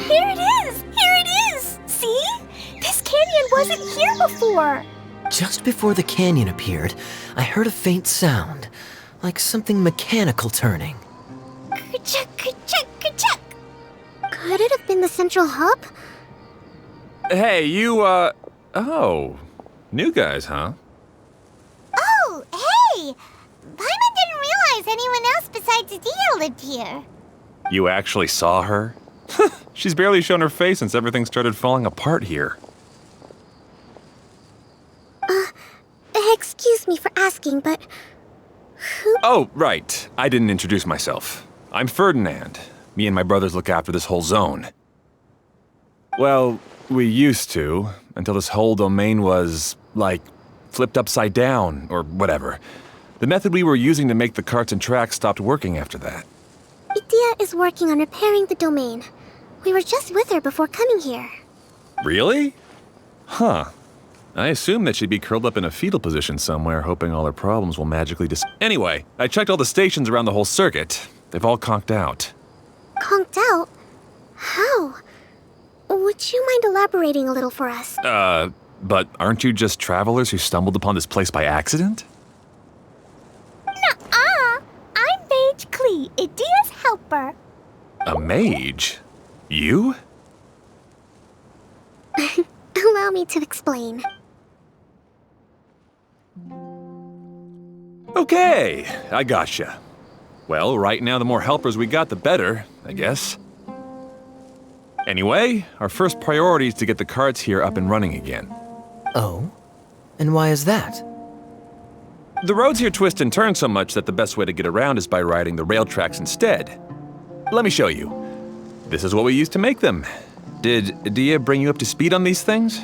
Here it is! Here it is! See? This canyon wasn't here before. Just before the canyon appeared, I heard a faint sound, like something mechanical turning. Ka-chuck, ka-chuck, ka-chuck. Could it have been the central hub? Hey, you, oh. New guys, huh? Oh, hey! Paimon didn't realize anyone else besides Adia lived here. You actually saw her? She's barely shown her face since everything started falling apart here. Excuse me for asking, but who? Oh, right. I didn't introduce myself. I'm Ferdinand. Me and my brothers look after this whole zone. Well, we used to, until this whole domain was, like, flipped upside down, or whatever. The method we were using to make the carts and tracks stopped working after that. Idia is working on repairing the domain. We were just with her before coming here. Really? Huh. I assume that she'd be curled up in a fetal position somewhere, hoping all her problems will magically Anyway, I checked all the stations around the whole circuit. They've all conked out. Conked out? How? Would you mind elaborating a little for us? But aren't you just travelers who stumbled upon this place by accident? Nuh-uh! I'm Mage Klee, Idia's helper. A mage? You? Allow me to explain. Okay, I gotcha. Well, right now the more helpers we got, the better, I guess. Anyway, our first priority is to get the carts here up and running again. Oh? And why is that? The roads here twist and turn so much that the best way to get around is by riding the rail tracks instead. Let me show you. This is what we used to make them. Did Adia bring you up to speed on these things?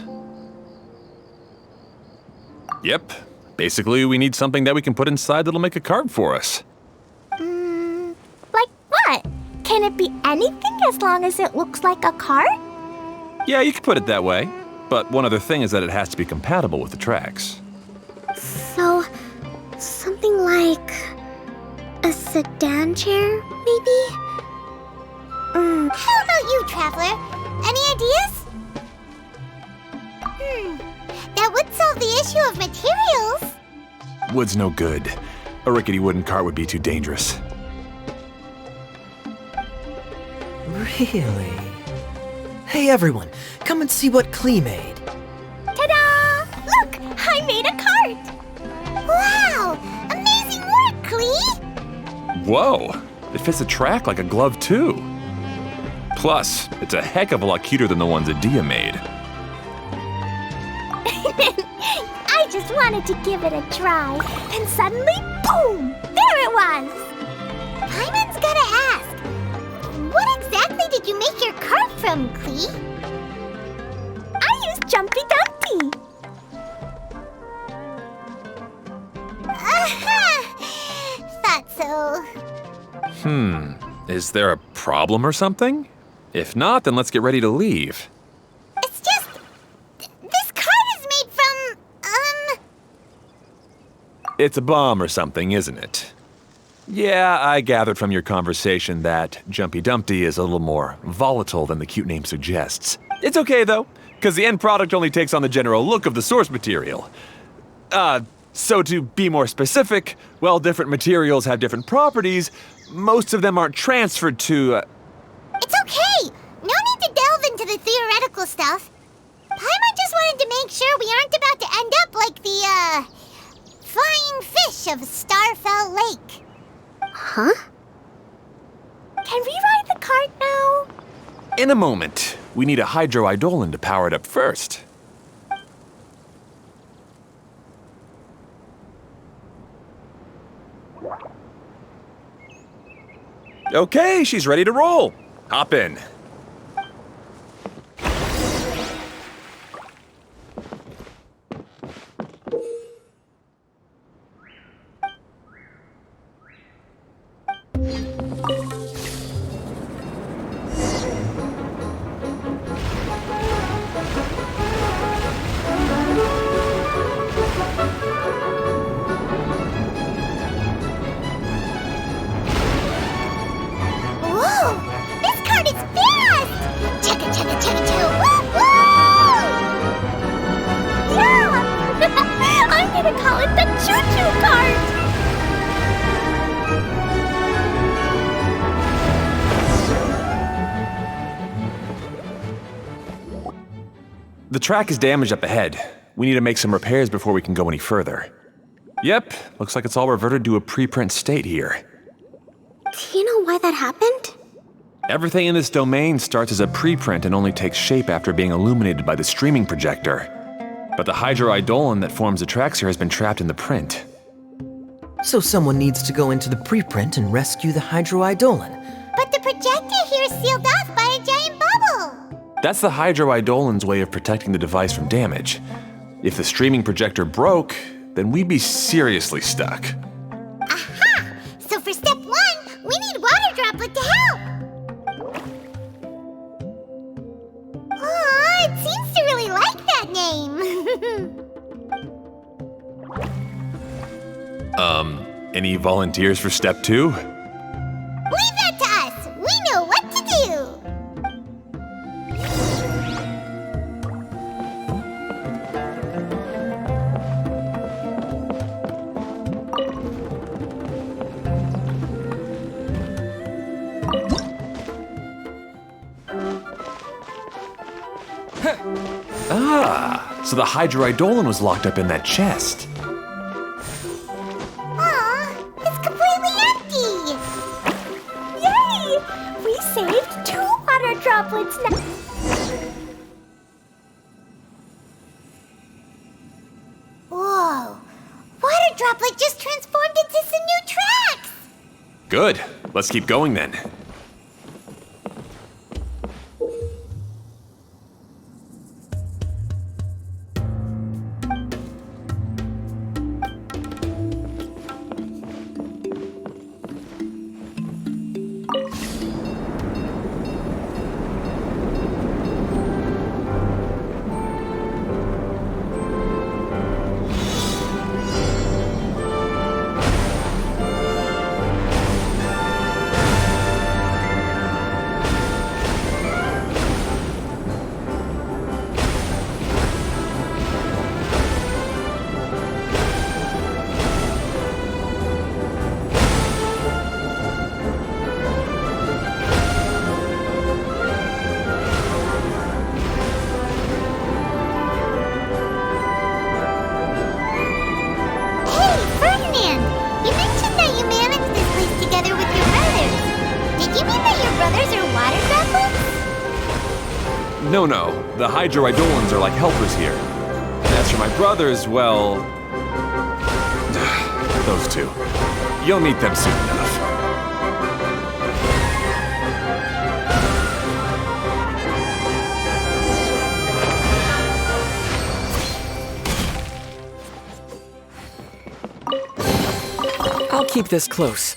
Yep. Basically, we need something that we can put inside that'll make a cart for us. Like what? Can it be anything as long as it looks like a cart? Yeah, you could put it that way. But one other thing is that it has to be compatible with the tracks. So, something like a sedan chair, maybe? How about you, Traveler? Any ideas? That would solve the issue of materials. Wood's no good. A rickety wooden cart would be too dangerous. Really? Hey everyone, come and see what Klee made. Ta-da! Look, I made a cart. Wow! Amazing work, Klee! Whoa! It fits the track like a glove, too. Plus, it's a heck of a lot cuter than the ones Adia made. I just wanted to give it a try, and suddenly, boom! There it was! Paimon's gotta ask, what exactly did you make your cart from, Klee? I used Jumpy Dumpty. Thought so. Is there a problem or something? If not, then let's get ready to leave. It's just, this cart is made from, It's a bomb or something, isn't it? Yeah, I gathered from your conversation that Jumpy Dumpty is a little more volatile than the cute name suggests. It's okay, though, because the end product only takes on the general look of the source material. So to be more specific, while different materials have different properties, most of them aren't transferred to, It's okay! No need to delve into the theoretical stuff. Paimon just wanted to make sure we aren't about to end up like the, flying fish of Starfell Lake. Huh? Can we ride the cart now? In a moment. We need a hydroidolin to power it up first. Okay, she's ready to roll. Hop in. The track is damaged up ahead. We need to make some repairs before we can go any further. Yep, looks like it's all reverted to a preprint state here. Do you know why that happened? Everything in this domain starts as a preprint and only takes shape after being illuminated by the streaming projector. But the hydroidolin that forms the tracks here has been trapped in the print. So someone needs to go into the preprint and rescue the hydroidolin. But the projector here is sealed off by a giant bubble. That's the hydroidolin's way of protecting the device from damage. If the streaming projector broke, then we'd be seriously stuck. Aha! So for step 1, we need water droplet to help. Aw, it seems to really like that name. Any volunteers for step 2? Leave that to us. We know what to do. So the hydroidolin was locked up in that chest. Aw, it's completely empty. Yay! We saved 2 water droplets now. Whoa! Water droplet just transformed into some new tracks. Good. Let's keep going then. No. The hydroidolins are like helpers here. And as for my brothers, well... those two. You'll meet them soon enough. I'll keep this close.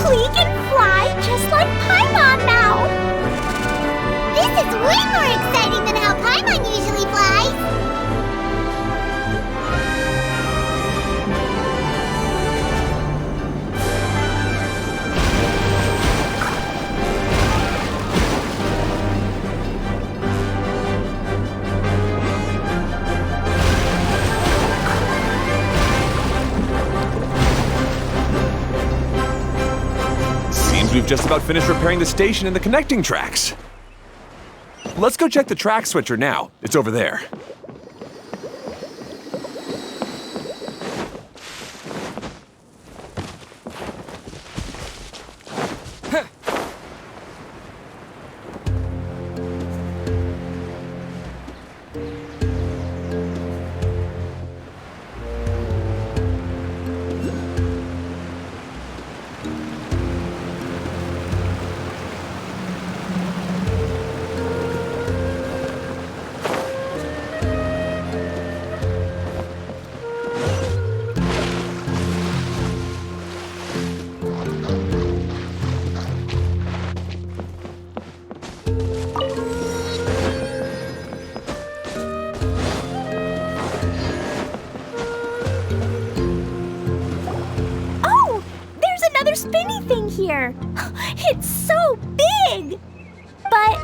Klee can fly just like Paimon now! This is way more exciting than how Paimon usually flies! We've just about finished repairing the station and the connecting tracks. Let's go check the track switcher now. It's over there. It's so big! But,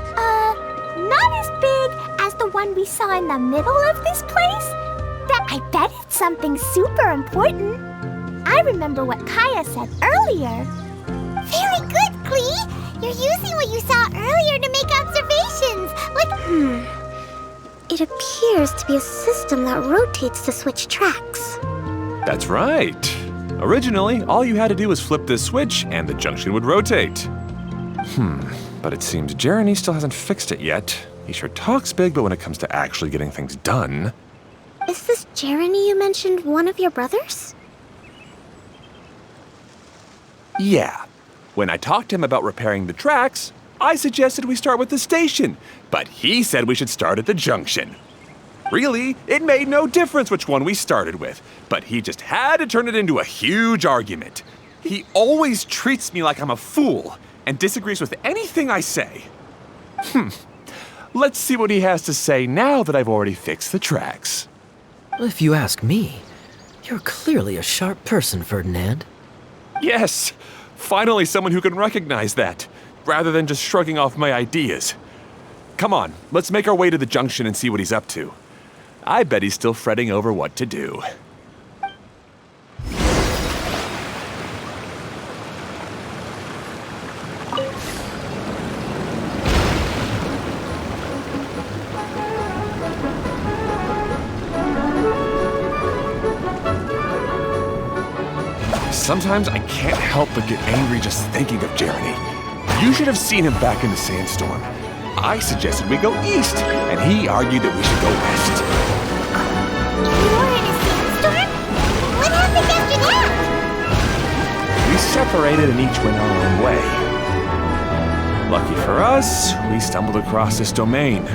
not as big as the one we saw in the middle of this place. I bet it's something super important. I remember what Kaya said earlier. Very good, Klee! You're using what you saw earlier to make observations, It appears to be a system that rotates to switch tracks. That's right. Originally, all you had to do was flip this switch and the junction would rotate. But it seems Jeremy still hasn't fixed it yet. He sure talks big, but when it comes to actually getting things done... Is this Jeremy you mentioned one of your brothers? Yeah. When I talked to him about repairing the tracks, I suggested we start with the station, but he said we should start at the junction. Really, it made no difference which one we started with, but he just had to turn it into a huge argument. He always treats me like I'm a fool and disagrees with anything I say. Let's see what he has to say now that I've already fixed the tracks. If you ask me, you're clearly a sharp person, Ferdinand. Yes, finally someone who can recognize that, rather than just shrugging off my ideas. Come on, let's make our way to the junction and see what he's up to. I bet he's still fretting over what to do. Sometimes I can't help but get angry just thinking of Jeremy. You should have seen him back in the sandstorm. I suggested we go east, and he argued that we should go west. You were in a sandstorm? What happened after that? We separated and each went our own way. Lucky for us, we stumbled across this domain.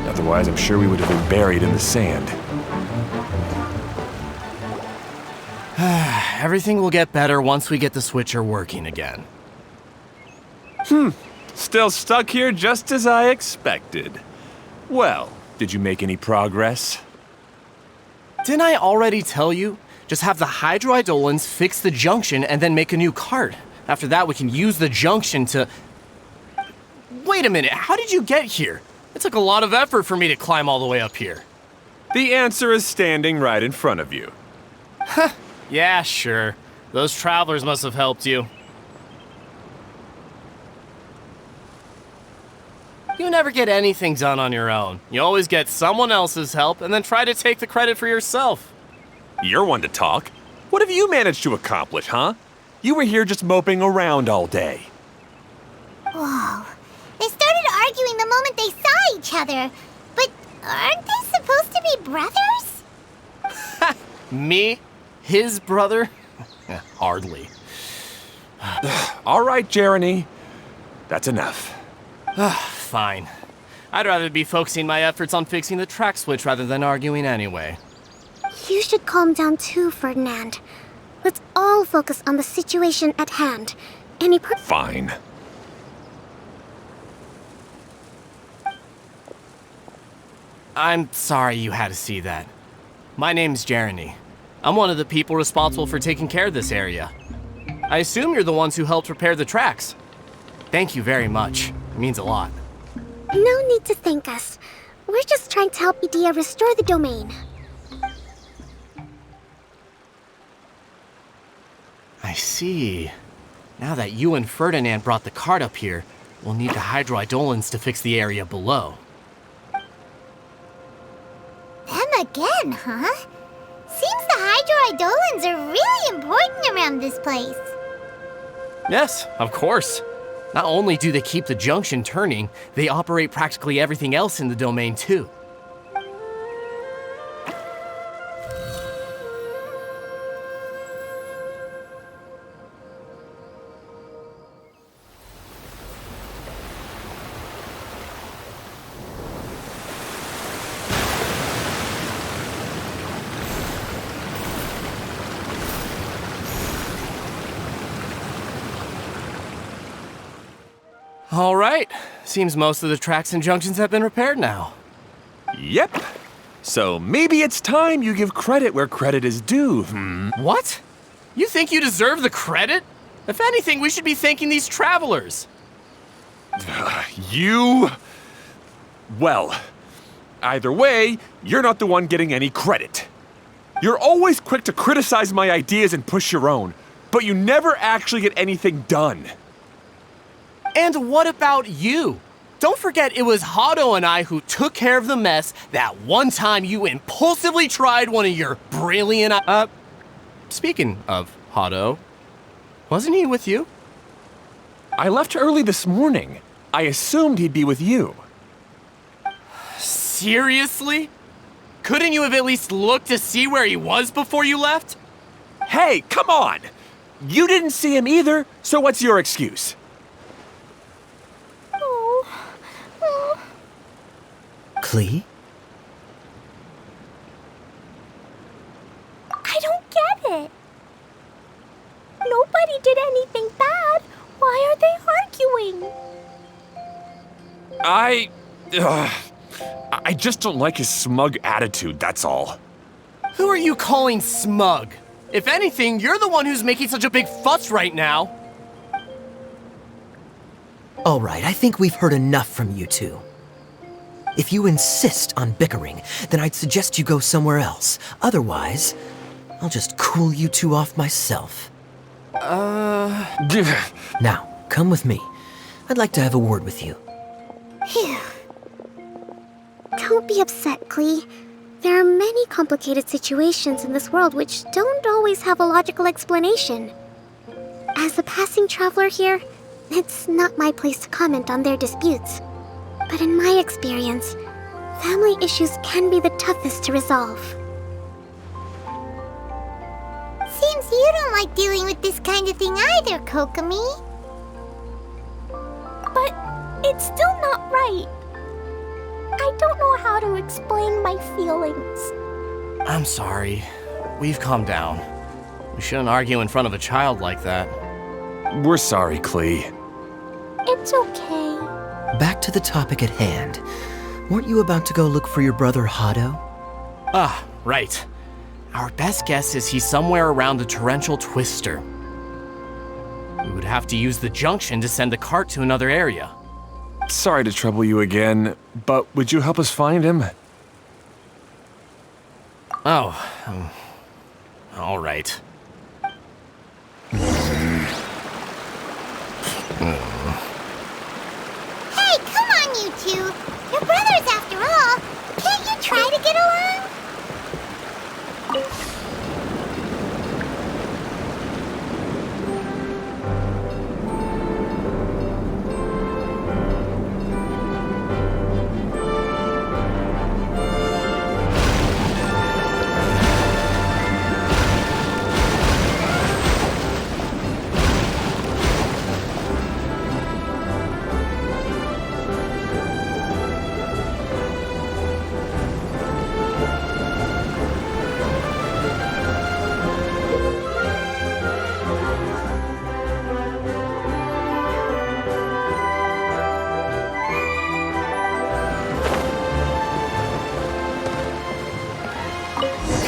Otherwise, I'm sure we would have been buried in the sand. Everything will get better once we get the switcher working again. Still stuck here just as I expected. Well, did you make any progress? Didn't I already tell you? Just have the hydroidolins fix the junction and then make a new cart. After that, we can use the junction to... Wait a minute, how did you get here? It took a lot of effort for me to climb all the way up here. The answer is standing right in front of you. Yeah, sure. Those travelers must have helped you. You never get anything done on your own. You always get someone else's help and then try to take the credit for yourself. You're one to talk. What have you managed to accomplish, huh? You were here just moping around all day. Whoa. They started arguing the moment they saw each other. But aren't they supposed to be brothers? Me? His brother? Hardly. All right, Jeremy. That's enough. Fine. I'd rather be focusing my efforts on fixing the track switch rather than arguing anyway. You should calm down too, Ferdinand. Let's all focus on the situation at hand. Fine. I'm sorry you had to see that. My name's Jeremy. I'm one of the people responsible for taking care of this area. I assume you're the ones who helped repair the tracks. Thank you very much. It means a lot. No need to thank us. We're just trying to help Idea restore the domain. I see. Now that you and Ferdinand brought the cart up here, we'll need the hydroidolins to fix the area below. Them again, huh? Seems the hydroidolins are really important around this place. Yes, of course. Not only do they keep the junction turning, they operate practically everything else in the domain too. All right. Seems most of the tracks and junctions have been repaired now. Yep. So maybe it's time you give credit where credit is due, What? You think you deserve the credit? If anything, we should be thanking these travelers. You... Well, either way, you're not the one getting any credit. You're always quick to criticize my ideas and push your own, but you never actually get anything done. And what about you? Don't forget it was Hado and I who took care of the mess that one time you impulsively tried one of your brilliant... Speaking of Hado, wasn't he with you? I left early this morning. I assumed he'd be with you. Seriously? Couldn't you have at least looked to see where he was before you left? Hey, come on! You didn't see him either, so what's your excuse? Klee? I don't get it. Nobody did anything bad. Why are they arguing? I just don't like his smug attitude, that's all. Who are you calling smug? If anything, you're the one who's making such a big fuss right now. All right, I think we've heard enough from you two. If you insist on bickering, then I'd suggest you go somewhere else. Otherwise, I'll just cool you two off myself. Now, come with me. I'd like to have a word with you. Phew. Don't be upset, Klee. There are many complicated situations in this world which don't always have a logical explanation. As a passing traveler here, it's not my place to comment on their disputes. But in my experience, family issues can be the toughest to resolve. Seems you don't like dealing with this kind of thing either, Kokomi. But it's still not right. I don't know how to explain my feelings. I'm sorry. We've calmed down. We shouldn't argue in front of a child like that. We're sorry, Klee. It's okay. Back to the topic at hand. Weren't you about to go look for your brother Hado? Ah, right. Our best guess is he's somewhere around the torrential twister. We would have to use the junction to send the cart to another area. Sorry to trouble you again, but would you help us find him? Oh, all right. Hey, come on, you two. You're brothers after all. Can't you try to get along?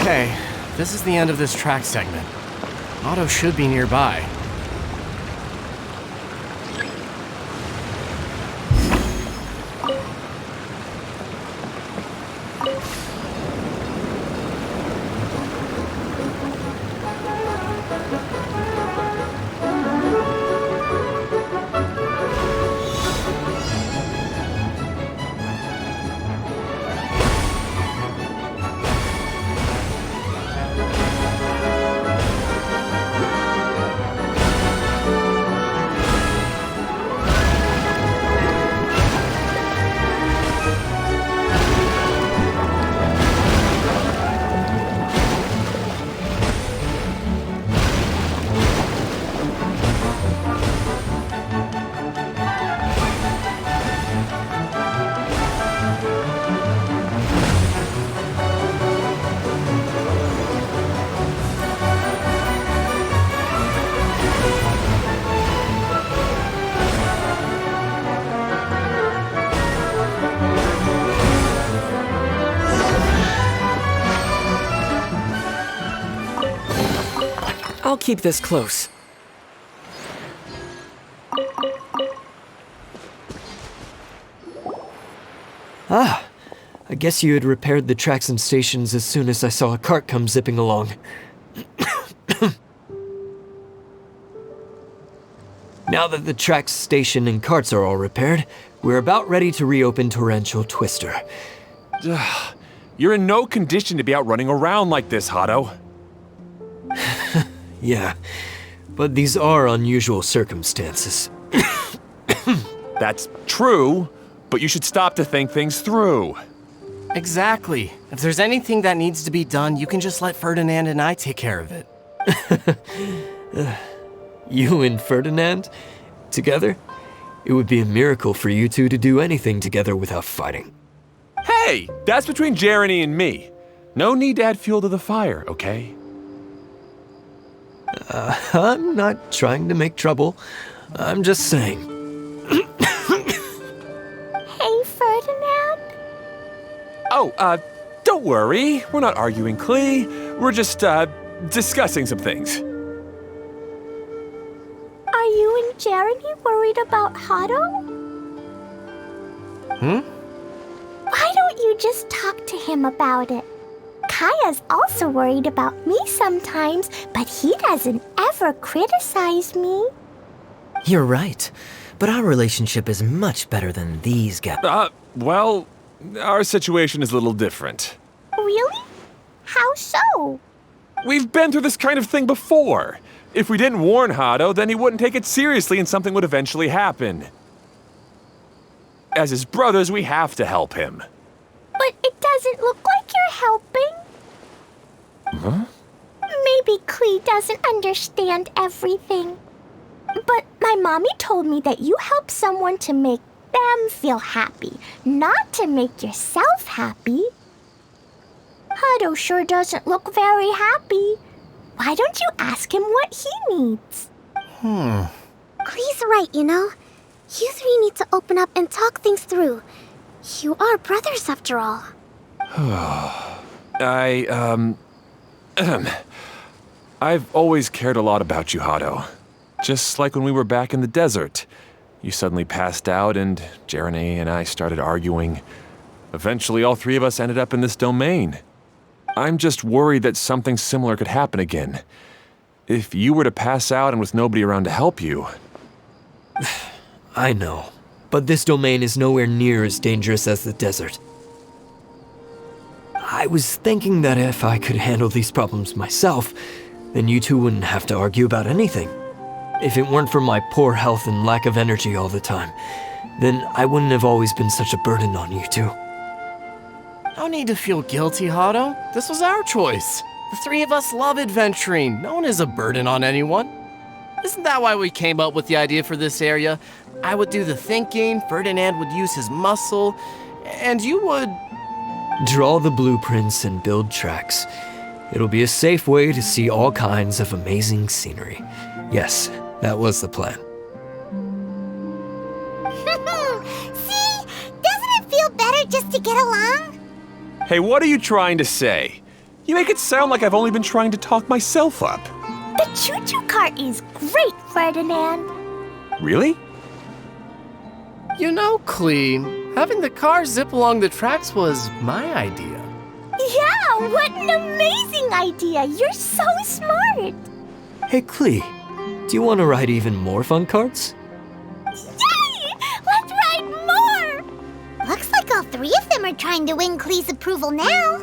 Okay, this is the end of this track segment. Otto should be nearby. I'll keep this close. Ah, I guess you had repaired the tracks and stations as soon as I saw a cart come zipping along. Now that the tracks, station, and carts are all repaired, we're about ready to reopen Torrential Twister. You're in no condition to be out running around like this, Hado. Yeah, but these are unusual circumstances. That's true, but you should stop to think things through. Exactly. If there's anything that needs to be done, you can just let Ferdinand and I take care of it. You and Ferdinand? Together? It would be a miracle for you two to do anything together without fighting. Hey, that's between Jeremy and me. No need to add fuel to the fire, okay? I'm not trying to make trouble. I'm just saying. Hey, Ferdinand? Oh, don't worry. We're not arguing, Klee. We're just, discussing some things. Are you and Jeremy worried about Hado? Why don't you just talk to him about it? Kaya's also worried about me sometimes, but he doesn't ever criticize me. You're right, but our relationship is much better than these guys. Well, our situation is a little different. Really? How so? We've been through this kind of thing before. If we didn't warn Hado, then he wouldn't take it seriously and something would eventually happen. As his brothers, we have to help him. But it doesn't look like you're helping. Huh? Maybe Klee doesn't understand everything. But my mommy told me that you help someone to make them feel happy, not to make yourself happy. Hado sure doesn't look very happy. Why don't you ask him what he needs? Klee's right, you know. You three need to open up and talk things through. You are brothers after all. I've always cared a lot about you, Hado. Just like when we were back in the desert. You suddenly passed out and Jeremy and I started arguing. Eventually, all three of us ended up in this domain. I'm just worried that something similar could happen again. If you were to pass out and with nobody around to help you... I know, but this domain is nowhere near as dangerous as the desert. I was thinking that if I could handle these problems myself, then you two wouldn't have to argue about anything. If it weren't for my poor health and lack of energy all the time, then I wouldn't have always been such a burden on you two. No need to feel guilty, Hado. This was our choice. The three of us love adventuring. No one is a burden on anyone. Isn't that why we came up with the idea for this area? I would do the thinking, Ferdinand would use his muscle, and you would... Draw the blueprints and build tracks. It'll be a safe way to see all kinds of amazing scenery. Yes, that was the plan. See? Doesn't it feel better just to get along? Hey, what are you trying to say? You make it sound like I've only been trying to talk myself up. The choo-choo cart is great, Ferdinand. Really? You know, Klee, having the car zip along the tracks was my idea. Yeah, what an amazing idea. You're so smart. Hey, Klee, do you want to ride even more fun carts? Yay! Let's ride more! Looks like all three of them are trying to win Klee's approval now.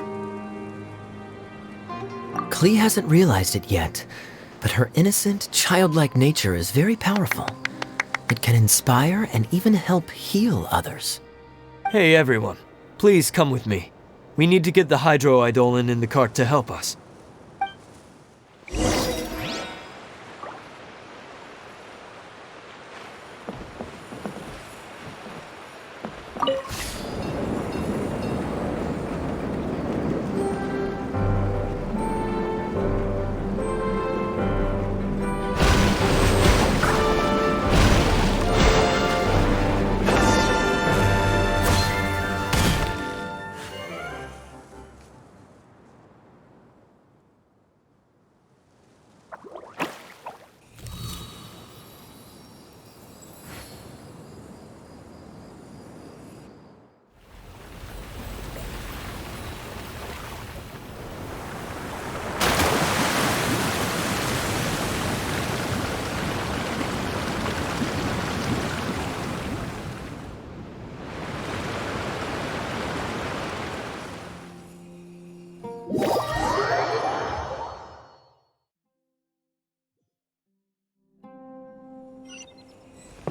Klee hasn't realized it yet, but her innocent, childlike nature is very powerful. It can inspire and even help heal others. Hey everyone, please come with me. We need to get the hydroidolin in the cart to help us.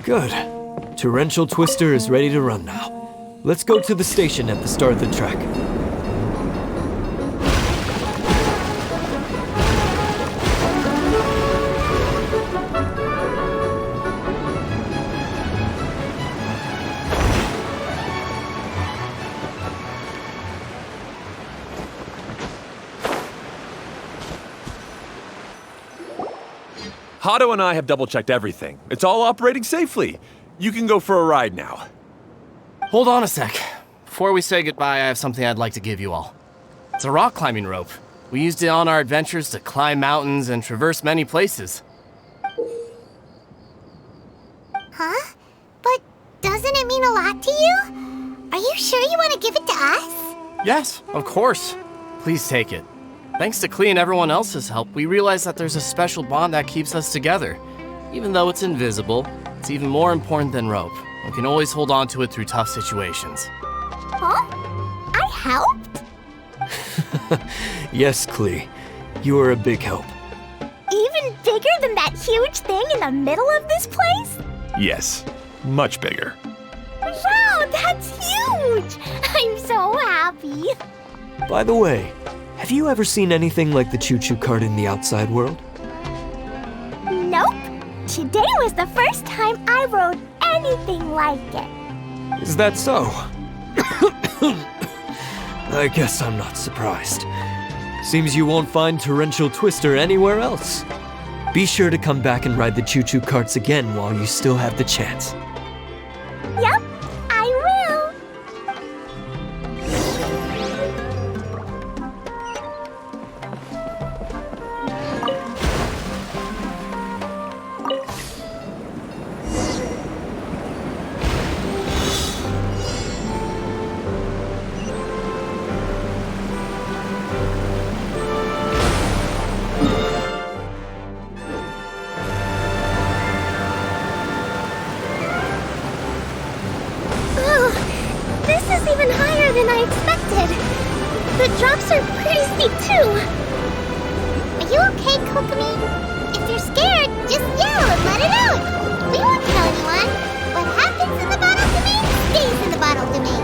Good. Torrential Twister is ready to run now. Let's go to the station at the start of the track. Hato and I have double-checked everything. It's all operating safely. You can go for a ride now. Hold on a sec. Before we say goodbye, I have something I'd like to give you all. It's a rock climbing rope. We used it on our adventures to climb mountains and traverse many places. Huh? But doesn't it mean a lot to you? Are you sure you want to give it to us? Yes, of course. Please take it. Thanks to Klee and everyone else's help, we realized that there's a special bond that keeps us together. Even though it's invisible, it's even more important than rope. We can always hold on to it through tough situations. Huh? I helped? Yes, Klee. You are a big help. Even bigger than that huge thing in the middle of this place? Yes, much bigger. Wow, that's huge! I'm so happy. By the way, have you ever seen anything like the choo-choo cart in the outside world? Nope. Today was the first time I rode anything like it. Is that so? I guess I'm not surprised. Seems you won't find Torrential Twister anywhere else. Be sure to come back and ride the choo-choo carts again while you still have the chance. Yep, I will. Even higher than I expected. The drops are pretty steep too. Are you okay, Kokomi? If you're scared, just yell and let it out. We won't tell anyone. What happens in the bottle domain stays in the bottle domain.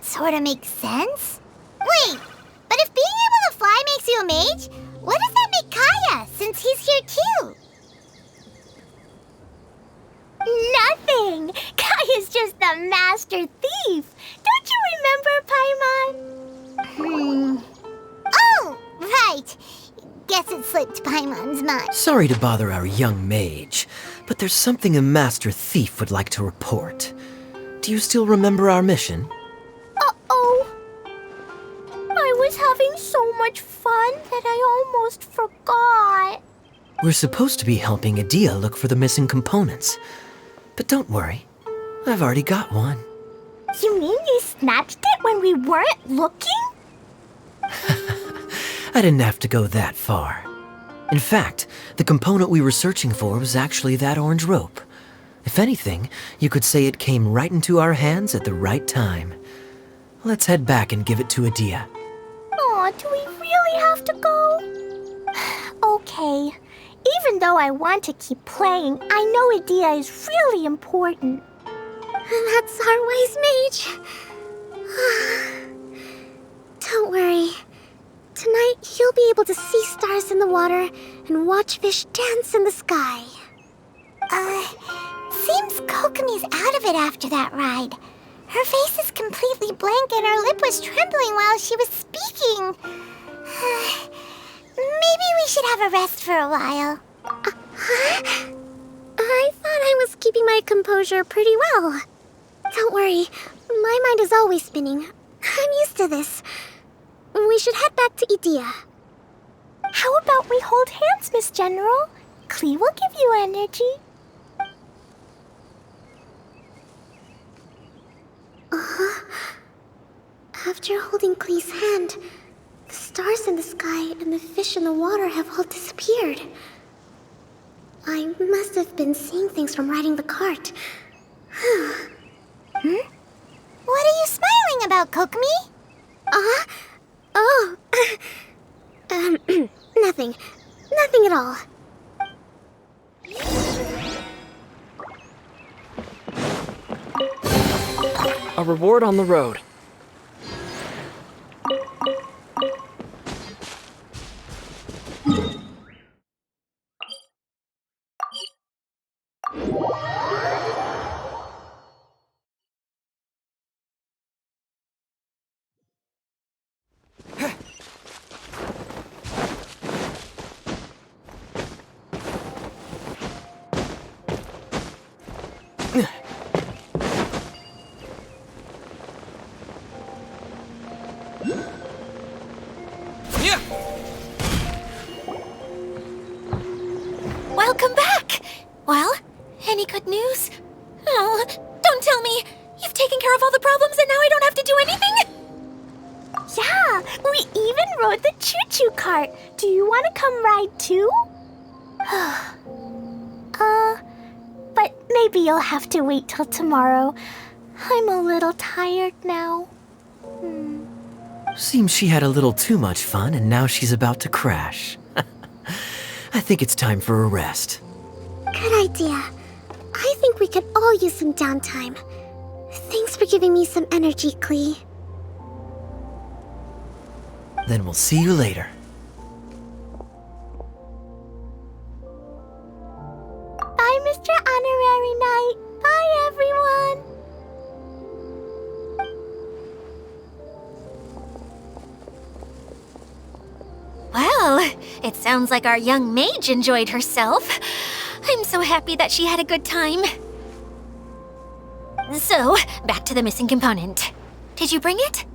Sorta makes sense. Wait, but if being able to fly makes you a mage, what does that make Kaya, since he's here too? Nothing! Kaya's just the master thief! Don't you remember, Paimon? Oh, right! Guess it slipped Paimon's mind. Sorry to bother our young mage, but there's something a master thief would like to report. Do you still remember our mission? Uh-oh. I was having so much fun that I almost forgot. We're supposed to be helping Adia look for the missing components. But don't worry, I've already got one. You mean you snatched it when we weren't looking? I didn't have to go that far. In fact, the component we were searching for was actually that orange rope. If anything, you could say it came right into our hands at the right time. Let's head back and give it to Adia. Aw, do we really have to go? Okay. Even though I want to keep playing, I know Adia is really important. That's our wise mage. Don't worry. Tonight, you'll be able to see stars in the water and watch fish dance in the sky. Seems Kokomi's out of it after that ride. Her face is completely blank and her lip was trembling while she was speaking. Maybe we should have a rest for a while. I thought I was keeping my composure pretty well. Don't worry, my mind is always spinning. I'm used to this. We should head back to Idia. How about we hold hands, Miss General? Klee will give you energy. After holding Klee's hand, the stars in the sky and the fish in the water have all disappeared. I must have been seeing things from riding the cart. What are you smiling about, Kokomi? Nothing. Nothing at all. A reward on the road. Welcome back! Well, any good news? Oh, don't tell me! You've taken care of all the problems and now I don't have to do anything? Yeah, we even rode the choo-choo cart. Do you want to come ride too? But maybe you'll have to wait till tomorrow. I'm a little tired now. Seems she had a little too much fun and now she's about to crash. I think it's time for a rest. Good idea. I think we could all use some downtime. Thanks for giving me some energy, Klee. Then we'll see you later. Bye, Mr. Honorary Knight. Bye, everyone. Well, it sounds like our young mage enjoyed herself. I'm so happy that she had a good time. So, back to the missing component. Did you bring it?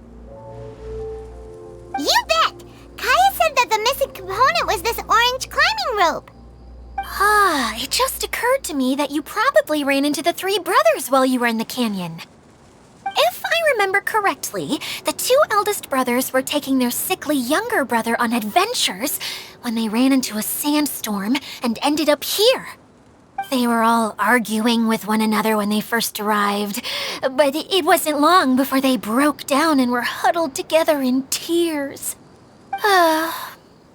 You bet! Kaya said that the missing component was this orange climbing rope. It just occurred to me that you probably ran into the three brothers while you were in the canyon. If I remember correctly, the two eldest brothers were taking their sickly younger brother on adventures when they ran into a sandstorm and ended up here. They were all arguing with one another when they first arrived, but it wasn't long before they broke down and were huddled together in tears.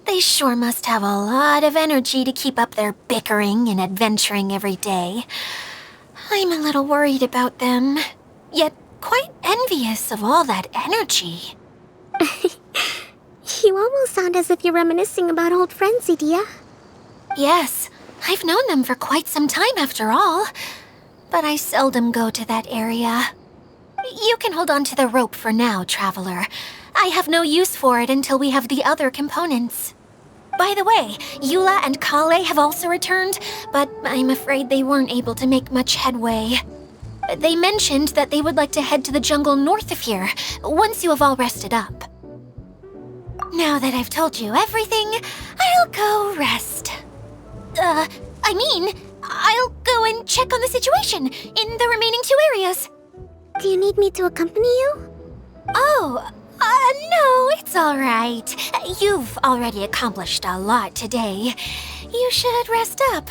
They sure must have a lot of energy to keep up their bickering and adventuring every day. I'm a little worried about them, yet quite envious of all that energy. You almost sound as if you're reminiscing about old friends, Idia. Yes, I've known them for quite some time after all, but I seldom go to that area. You can hold on to the rope for now, Traveler. I have no use for it until we have the other components. By the way, Eula and Kale have also returned, but I'm afraid they weren't able to make much headway. They mentioned that they would like to head to the jungle north of here, once you have all rested up. Now that I've told you everything, I'll go rest. I'll go and check on the situation in the remaining two areas. Do you need me to accompany you? No, it's all right. You've already accomplished a lot today. You should rest up.